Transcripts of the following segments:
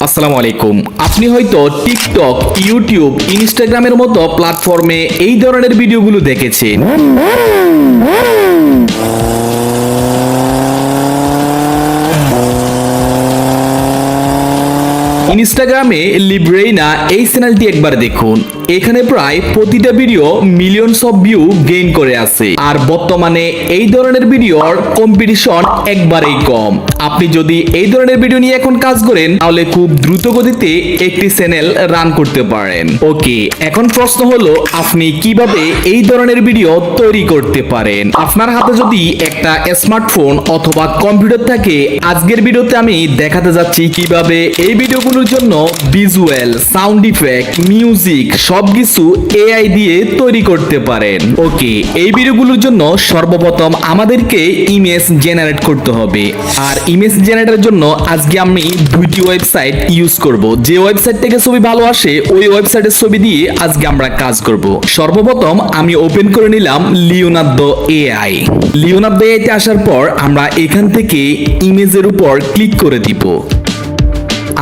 আসসালামু আলাইকুম। আপনি হয়তো টিকটক, ইউটিউব, ইনস্টাগ্রামের মতো প্ল্যাটফর্মে এই ধরনের ভিডিওগুলো দেখেছেন। ইনস্টাগ্রামে লিব্রেইনা এই চ্যানেলটি একবার দেখুন। এখানে প্রায় প্রতিটা video millions of view gain করে আছে। আর বর্তমানে এই ধরনের ভিডিওর কম্পিটিশন একবারেই কম। আপনি যদি এই ধরনের ভিডিও নিয়ে এখন কাজ করেন তাহলে খুব দ্রুত গতিতে একটি চ্যানেল রান করতে পারেন। ওকে, এখন প্রশ্ন হলো আপনি কিভাবে এই ধরনের ভিডিও তৈরি করতে পারেন। আপনার হাতে যদি একটা স্মার্টফোন অথবা কম্পিউটার থাকে, আজকের ভিডিওতে আমি দেখাতে যাচ্ছি কিভাবে এই ভিডিওগুলোর জন্য ভিজুয়াল, সাউন্ড ইফেক্ট, মিউজিক সবকিছু এআই দিয়ে তৈরি করতে পারেন। ওকে, এই ভিডিওগুলোর জন্য সর্বপ্রথম আমাদেরকে ইমেজ জেনারেট করতে হবে। আর ইমেজ জেনারেটের জন্য আজকে আমি দুইটি ওয়েবসাইট ইউজ করব। যে ওয়েবসাইট থেকে ছবি ভালো আসে ওই ওয়েবসাইটের ছবি দিয়ে আজকে আমরা কাজ করব। সর্বপ্রথম আমি ওপেন করে নিলাম লিওনার্দো এআই। লিওনার্দো এআইতে আসার পর আমরা এখান থেকে ইমেজের উপর ক্লিক করে দিব।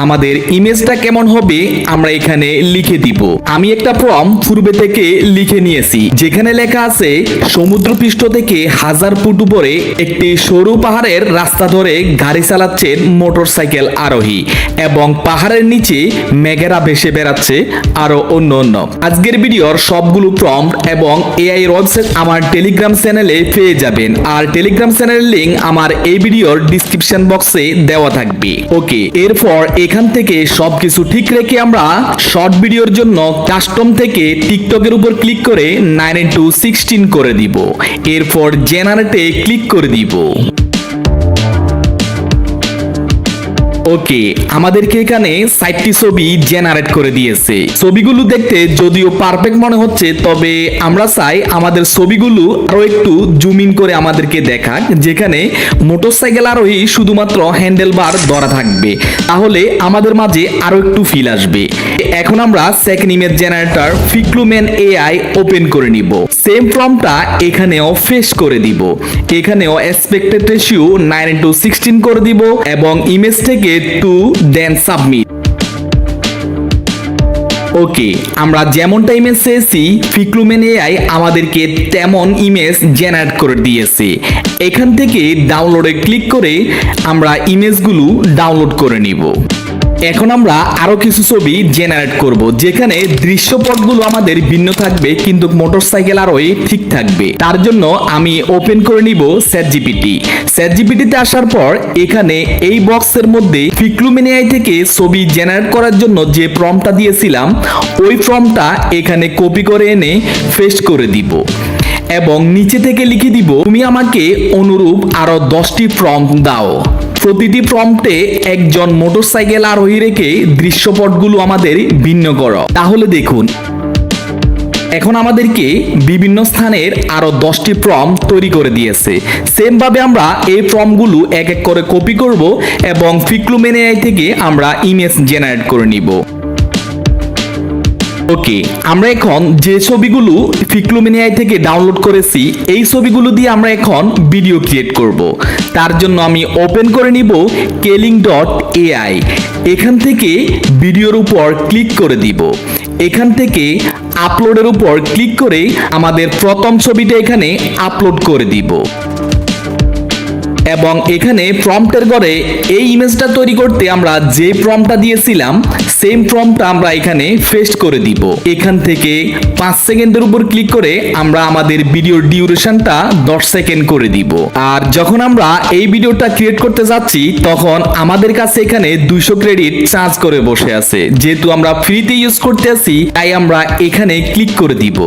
আমাদের ইমেজটা কেমন হবে আমরা এখানে লিখে দিব। আমি একটা প্রম্পট পূর্বে থেকে লিখে নিয়েছি, যেখানে লেখা আছে সমুদ্রপৃষ্ঠ থেকে 1000 ফুট উপরে একটি সরু পাহাড়ের রাস্তা ধরে গাড়ি চালাচ্ছেন মোটরসাইকেল আরোহী এবং পাহাড়ের নিচে মেঘেরা ভেসে বেড়াচ্ছে আরো অন্য। আজকের ভিডিওর সবগুলো প্রম্পট এবং এআই এর ওয়েবসাইট আমার টেলিগ্রাম চ্যানেলে পেয়ে যাবেন। আর টেলিগ্রাম চ্যানেলের লিংক আমার এই ভিডিওর ডিসক্রিপশন বক্সে দেওয়া থাকবে। ওকে, এরপর এখান থেকে সবকিছু ঠিক রেখে আমরা শর্ট ভিডিওর জন্য কাস্টম থেকে টিকটকের উপর ক্লিক করে 9:16 করে দিব। এরপর জেনারেটে ক্লিক করে দিব। ওকে, আমাদেরকে এখানে 60টি ছবি জেনারেট করে দিয়েছে। ছবিগুলো দেখতে যদিও পারফেক্ট মনে হচ্ছে, তবে আমরা চাই আমাদের ছবিগুলো আরো একটু জুম ইন করে আমাদেরকে দেখাক, যেখানে মোটরসাইকেল আরোহী শুধুমাত্র হ্যান্ডেল বার ধরা থাকবে, তাহলে আমাদের মাঝে আরো একটু ফিল আসবে। এখন আমরা সেকেন্ড ইমেজ জেনারেটর ফিক্লুমেন এআই ওপেন করে নিব। সেম প্রম্পটটা এখানেও ফেস করে দিব। এখানেও এসপেক্টেড রেশিও 9:16 করে দিব এবং ইমেজ থেকে টু দেন সাবমিট। ওকে, আমরা যেমনটা ইমেজ চেয়েছি ফিক্লুমেন এআই আমাদেরকে তেমন ইমেজ জেনারেট করে দিয়েছে। এখান থেকে ডাউনলোডে ক্লিক করে আমরা ইমেজগুলো ডাউনলোড করে নিব। এখন আমরা আরো কিছু ছবি জেনারেট করব, যেখানে দৃশ্যপটগুলো আমাদের ভিন্ন থাকবে কিন্তু মোটরসাইকেল আরোহী ঠিক থাকবে। তার জন্য আমি ওপেন করে নিব চ্যাটজিপিটি। চ্যাটজিপিটিতে আসার পর এখানে এই বক্সের মধ্যে ফিক্লুমেন এআই থেকে ছবি জেনারেট করার জন্য যে প্রম্পটটা দিয়েছিলাম ওই প্রম্পটটা এখানে কপি করে এনে পেস্ট করে দিব এবং নিচে থেকে লিখে দিব তুমি আমাকে অনুরূপ আরো 10টি প্রম্পট দাও। প্রতিটি প্রম্পটে একজন মোটরসাইকেল আরোহী রেখে দৃশ্যপটগুলো আমাদের ভিন্ন করো। তাহলে দেখুন এখন আমাদেরকে বিভিন্ন স্থানের আরো 10টি প্রম্পট তৈরি করে দিয়েছে। সেম ভাবে আমরা এই প্রম্পটগুলো এক এক করে কপি করব এবং ফিক্লুমেন এআই থেকে আমরা ইমেজ জেনারেট করে নিব। ওকে, আমরা এখন যে ছবিগুলো ফিক্লুমেন এআই থেকে ডাউনলোড করেছি এই ছবিগুলো দিয়ে আমরা এখন ভিডিও ক্রিয়েট করব। তার জন্য আমি ওপেন করে নিব Kelling.ai। এখান থেকে ভিডিওর উপর ক্লিক করে দিব। এখান থেকে আপলোডের উপর ক্লিক করে আমাদের প্রথম ছবিটা এখানে আপলোড করে দিব এবং এখানে প্রম্পটের ঘরে এই ইমেজটা তৈরি করতে আমরা যে প্রম্পটটা দিয়েছিলাম সেম প্রম্পটটা আমরা এখানে পেস্ট করে দিব। এখান থেকে 5 সেকেন্ডের উপর ক্লিক করে আমরা আমাদের ভিডিওর ডিউরেশনটা 10 সেকেন্ড করে দিব। আর যখন আমরা এই ভিডিওটা ক্রিয়েট করতে যাচ্ছি তখন আমাদের কাছে এখানে 200 ক্রেডিট চার্জ করে বসে আছে। যেহেতু আমরা ফ্রিতে ইউজ করতে আছি তাই আমরা এখানে ক্লিক করে দিব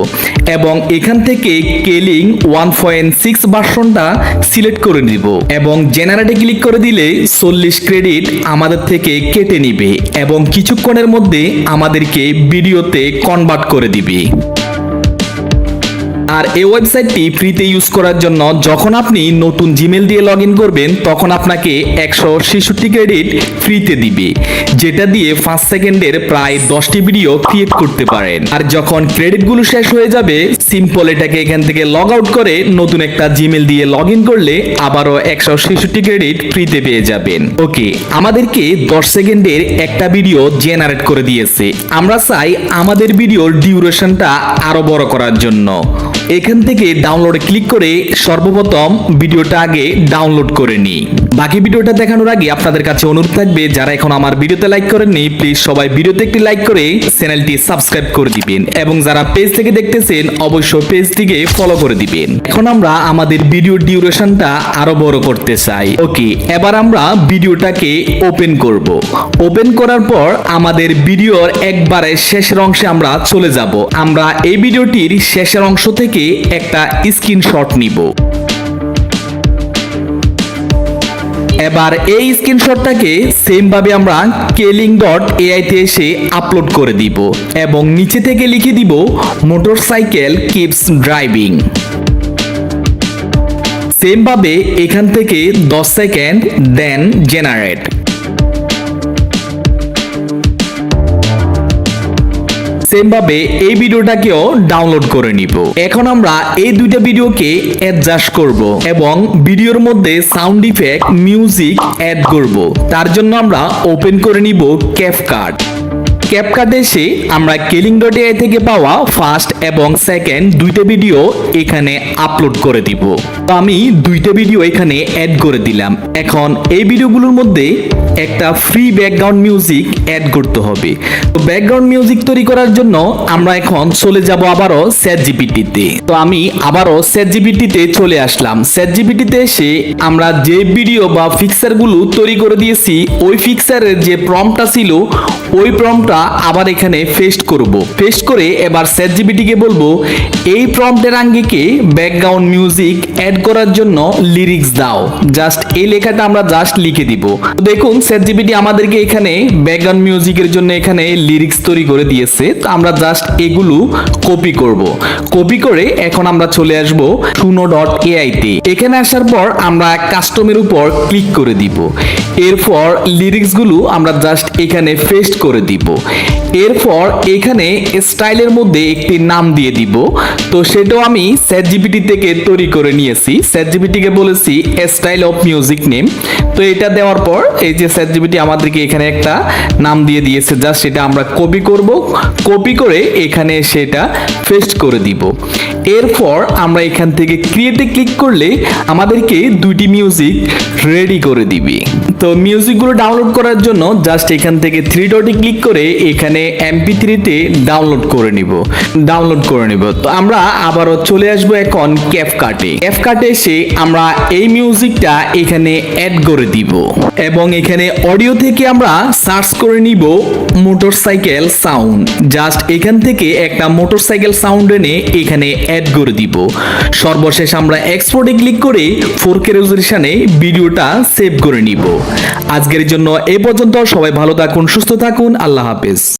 এবং এখান থেকে কেলিং 1.6 ভার্সনটা সিলেক্ট করে দিব এবং জেনারেটে ক্লিক করে দিলে 40 ক্রেডিট আমাদের থেকে কেটে নিবে এবং কিছুক্ষণের মধ্যে আমাদেরকে ভিডিওতে কনভার্ট করে দিবে। আর এই ওয়েবসাইটটি ফ্রিতে ইউজ করার জন্য যখন আপনি নতুন জিমেল দিয়ে লগ ইন করবেন তখন আপনাকে 166 ক্রেডিট ফ্রিতে দিবে, যেটা দিয়ে 5 সেকেন্ডের প্রায় 10টি ভিডিও ক্রিয়েট করতে পারেন। আর যখন ক্রেডিটগুলো শেষ হয়ে যাবে, সিম্পল এটাকে এখান থেকে লগ আউট করে নতুন একটা জিমেল দিয়ে লগ ইন করলে আবারও 166 ক্রেডিট ফ্রিতে পেয়ে যাবেন। ওকে, আমাদেরকে 10 সেকেন্ডের একটা ভিডিও জেনারেট করে দিয়েছে। আমরা চাই আমাদের ভিডিওর ডিউরেশনটা আরো বড় করার জন্য। এখান থেকে ডাউনলোডে ক্লিক করে সর্বপ্রথম ভিডিওটা আগে ডাউনলোড করে নিই। বাকি ভিডিওটা দেখানোর আগে আপনাদের কাছে অনুরোধ থাকবে, যারা এখন আমার ভিডিওতে লাইক করেননি প্লিজ সবাই ভিডিওতে একটি লাইক করে চ্যানেলটি সাবস্ক্রাইব করে দিবেন, এবং যারা পেজ থেকে দেখতেছেন অবশ্যই পেজটিকে ফলো করে দিবেন। এখন আমরা আমাদের ভিডিওর ডিউরেশনটা আরো বড় করতে চাই। ওকে, এবার আমরা ভিডিওটাকে ওপেন করব। ওপেন করার পর আমাদের ভিডিওর একবারে শেষের অংশে আমরা চলে যাব। আমরা এই ভিডিওটির শেষের অংশ থেকে একটা স্ক্রিনশট নিব। এবার এই স্ক্রিনশটটাকে সেম ভাবে আমরা keling.ai তে এসে আপলোড করে দিব এবং নিচে থেকে লিখে দিব মোটরসাইকেল কিপস ড্রাইভিং। সেম ভাবে এখান থেকে 10 সেকেন্ড দেন জেনারেট। সেম ভাবে এই ভিডিওটাকেও ডাউনলোড করে নিব। এখন আমরা এই দুইটা ভিডিওকে অ্যাডজাস্ট করব এবং ভিডিওর মধ্যে সাউন্ড ইফেক্ট, মিউজিক অ্যাড করব। তার জন্য আমরা ওপেন করে নিব ক্যাপকাট। ক্যাপকাটে এসে আমরা keling.ai থেকে পাওয়া ফার্স্ট এবং সেকেন্ড দুইটা ভিডিও এখানে আপলোড করে দিব। তো আমি দুইটা ভিডিও এখানে অ্যাড করে দিলাম। এখন এই ভিডিওগুলোর মধ্যে একটা ফ্রি ব্যাকগ্রাউন্ড মিউজিক অ্যাড করতে হবে। তো ব্যাকগ্রাউন্ড মিউজিক তৈরি করার জন্য আমরা এখন চলে যাব আবারও ChatGPT-তে। তো আমি আবারও ChatGPT-তে চলে আসলাম। ChatGPT-তে এসে আমরা যে ভিডিও বা পিকচারগুলো তৈরি করে দিয়েছি, ওই পিকচারের যে প্রম্পটটা ছিল ওই প্রম্পটটা আবার এখানে পেস্ট করব। পেস্ট করে এবার ChatGPT-কে বলবো এই প্রম্পটের আঙ্গিকে ব্যাকগ্রাউন্ড মিউজিক অ্যাড করার জন্য লিরিক্স দাও। জাস্ট এই লেখাটা আমরা জাস্ট লিখে দিব। দেখুন ChatGPT আমাদেরকে এখানে ব্যাকগ্রাউন্ড মিউজিকের জন্য এখানে লিরিক্স তৈরি করে দিয়েছে। তো আমরা জাস্ট এগুলো কপি করব। কপি করে এখন আমরা চলে আসব suno.ai তে। এখানে আসার পর আমরা কাস্টমের উপর ক্লিক করে দিব। এরপর লিরিক্সগুলো আমরা জাস্ট এখানে পেস্ট করে দিব। এরপর এখানে স্টাইলের মধ্যে একটি নাম দিয়ে দিব। তো সেটাও আমি ChatGPT থেকে তৈরি করে নিয়েছি। ChatGPT-কে বলেছি স্টাইল অফ মিউজিক নেম। তো এটা দেওয়ার পর এই যে ChatGPT আমাদেরকে এখানে একটা নাম দিয়ে দিয়েছে, জাস্ট সেটা আমরা কপি করব। কপি করে এখানে সেটা পেস্ট করে দিব। এরপর আমরা এখান থেকে ক্রিয়েটে ক্লিক করলে আমাদেরকে দুইটি মিউজিক রেডি করে দিবে। তো মিউজিকগুলো ডাউনলোড করার জন্য জাস্ট এখান থেকে 3 ডটে ক্লিক করে এখানে MP3 তে ডাউনলোড করে নিব। তো আমরা আবারও চলে আসবো এখন ক্যাপকাটে। ক্যাপকাটে এসে আমরা এই মিউজিকটা এখানে অ্যাড করে দিব এবং এখানে অডিও থেকে আমরা সার্চ করে নিব মোটরসাইকেল সাউন্ড। জাস্ট এখান থেকে একটা মোটরসাইকেল সাউন্ড এনে এখানে অ্যাড করে দিব। সর্বশেষ আমরা এক্সপোর্টে ক্লিক করে 4K রেজোলিউশনে ভিডিওটা সেভ করে নিব। আজকের জন্য এই পর্যন্ত। সবাই ভালো থাকুন, সুস্থ থাকুন, আল্লাহ হাফেজ।